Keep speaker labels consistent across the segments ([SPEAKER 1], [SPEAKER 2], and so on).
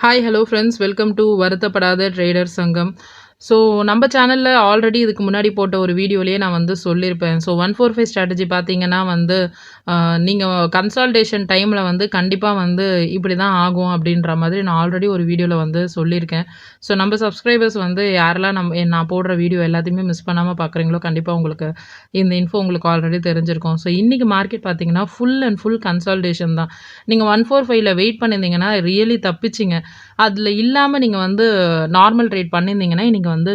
[SPEAKER 1] Hi hello friends, welcome to Varuthapadatha trader சங்கம். So நம்ம சேனலில் ஆல்ரெடி இதுக்கு முன்னாடி போட்ட ஒரு வீடியோலேயே நான் வந்து சொல்லியிருப்பேன். ஸோ 145 ஸ்ட்ராட்டஜி பார்த்தீங்கன்னா வந்து நீங்கள் கன்சால்டேஷன் டைமில் வந்து கண்டிப்பாக வந்து இப்படி தான் ஆகும் அப்படின்ற மாதிரி நான் ஆல்ரெடி ஒரு வீடியோவில் வந்து சொல்லியிருக்கேன். ஸோ நம்ம சப்ஸ்கிரைபர்ஸ் வந்து யாரெல்லாம் நான் போடுற வீடியோ எல்லாத்தையுமே மிஸ் பண்ணாமல் பார்க்குறீங்களோ கண்டிப்பாக உங்களுக்கு இந்த இன்ஃபோ உங்களுக்கு ஆல்ரெடி தெரிஞ்சிருக்கும். ஸோ இன்றைக்கி மார்க்கெட் பார்த்தீங்கன்னா ஃபுல் அண்ட் ஃபுல் கன்சால்டேஷன் தான். நீங்கள் 145ல் வெயிட் பண்ணியிருந்தீங்கன்னா ரியலி தப்பிச்சிங்க. அதில் இல்லாமல் நீங்கள் வந்து நார்மல் ட்ரேட் பண்ணியிருந்தீங்கன்னா இன்றைக்கி வந்து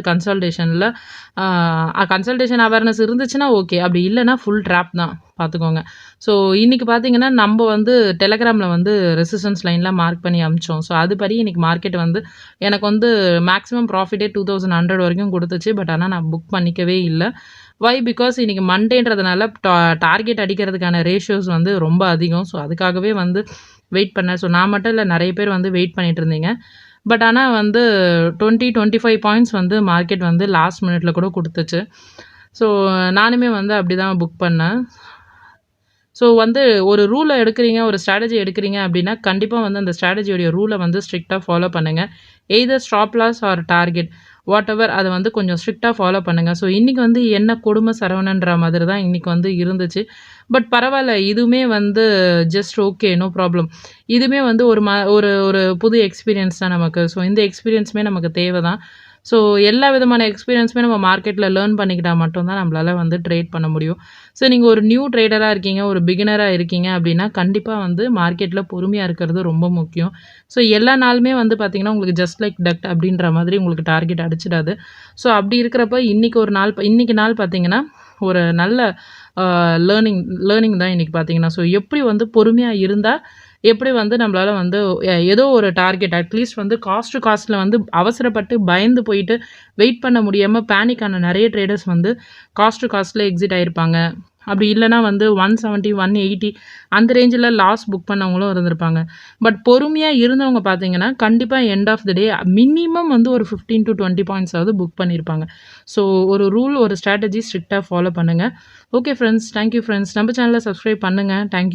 [SPEAKER 1] கன்சல்டேஷன் அவேர்னஸ் இருந்துச்சுன்னா ஓகே, அப்படி இல்லைன்னா ஃபுல் ட்ராப் தான் பார்த்துக்கோங்க. ஸோ இன்றைக்கி பார்த்தீங்கன்னா நம்ம வந்து டெலகிராமில் வந்து ரெசிஸ்டன்ஸ் லைன்லாம் மார்க் பண்ணி அமிச்சோம். ஸோ அதுபடி இன்றைக்கி மார்க்கெட் வந்து எனக்கு வந்து மேக்ஸிமம் ப்ராஃபிட்டே 2100 வரைக்கும் கொடுத்துச்சு. பட் ஆனால் நான் புக் பண்ணிக்கவே இல்லை. வை பிகாஸ் இன்றைக்கி மண்டேன்றதுனால டார்கெட் அடிக்கிறதுக்கான ரேஷியோஸ் வந்து ரொம்ப அதிகம். ஸோ அதுக்காகவே வந்து வெயிட் பண்ணேன். ஸோ நான் மட்டும் இல்லை, நிறைய பேர் வந்து வெயிட் பண்ணிட்டு இருந்தீங்க. பட் ஆனால் வந்து 25 பாயிண்ட்ஸ் வந்து மார்க்கெட் வந்து லாஸ்ட் மினிட்ல கூட கொடுத்துச்சு. ஸோ நானுமே வந்து அப்படி தான் புக் பண்ணேன். ஸோ வந்து ஒரு ரூலை எடுக்கிறீங்க, ஒரு ஸ்ட்ராட்டஜி எடுக்கிறீங்க அப்படின்னா கண்டிப்பாக வந்து அந்த ஸ்ட்ராட்டஜியோடைய ரூலை வந்து ஸ்ட்ரிக்டாக ஃபாலோ பண்ணுங்கள். Either stop loss or target whatever, அதை வந்து கொஞ்சம் ஸ்ட்ரிக்டாக ஃபாலோ பண்ணுங்கள். ஸோ இன்றைக்கி வந்து என்ன கொடுமை சரவணன்ற மாதிரி தான் இன்றைக்கி வந்து இருந்துச்சு. பட் பரவாயில்ல, இதுவுமே வந்து ஜஸ்ட் ஓகே, நோ ப்ராப்ளம். இதுவுமே வந்து ஒரு ஒரு புது எக்ஸ்பீரியன்ஸ் தான் நமக்கு. ஸோ இந்த எக்ஸ்பீரியன்ஸுமே நமக்கு தேவை தான். ஸோ எல்லா விதமான எக்ஸ்பீரியன்ஸுமே நம்ம மார்க்கெட்டில் லேர்ன் பண்ணிக்கிட்டால் மட்டும்தான் நம்மளால் வந்து ட்ரேட் பண்ண முடியும். ஸோ நீங்கள் ஒரு நியூ ட்ரேடராக இருக்கீங்க, ஒரு பிகினராக இருக்கீங்க அப்படின்னா கண்டிப்பாக வந்து மார்க்கெட்டில் பொறுமையாக இருக்கிறது ரொம்ப முக்கியம். ஸோ எல்லா நாளுமே வந்து பார்த்திங்கன்னா உங்களுக்கு ஜஸ்ட் லைக் டக் அப்படின்ற மாதிரி உங்களுக்கு டார்கெட் அடிச்சிடாது. ஸோ அப்படி இருக்கிறப்ப இன்றைக்கி நாள் பார்த்திங்கன்னா ஒரு நல்ல லேர்னிங் தான் இன்றைக்கி பார்த்தீங்கன்னா. ஸோ எப்படி வந்து பொறுமையாக இருந்தால் எப்படி வந்து நம்மளால் வந்து ஏதோ ஒரு டார்கெட் அட்லீஸ்ட் வந்து காஸ்ட்டில் வந்து அவசரப்பட்டு பயந்து போயிட்டு வெயிட் பண்ண முடியாமல் பேனிக் ஆன நிறைய ட்ரேடர்ஸ் வந்து காஸ்ட்டில் எக்ஸிட் ஆகிருப்பாங்க. அப்படி இல்லைனா வந்து 170 180 அந்த ரேஞ்சில் லாஸ் புக் பண்ணவங்களும் இருந்திருப்பாங்க. பட் பொறுமையாக இருந்தவங்க பார்த்தீங்கன்னா கண்டிப்பாக end of the day minimum வந்து ஒரு 15 to 20 பாயிண்ட்ஸாவது புக் பண்ணியிருப்பாங்க. ஸோ ஒரு ரூல், ஒரு ஸ்ட்ராட்டஜி ஸ்ட்ரிக்டாக ஃபாலோ பண்ணுங்கள். Okay friends, thank you friends. நம்ம சேனலை சப்ஸ்கிரைப் பண்ணுங்கள். தேங்க்யூ.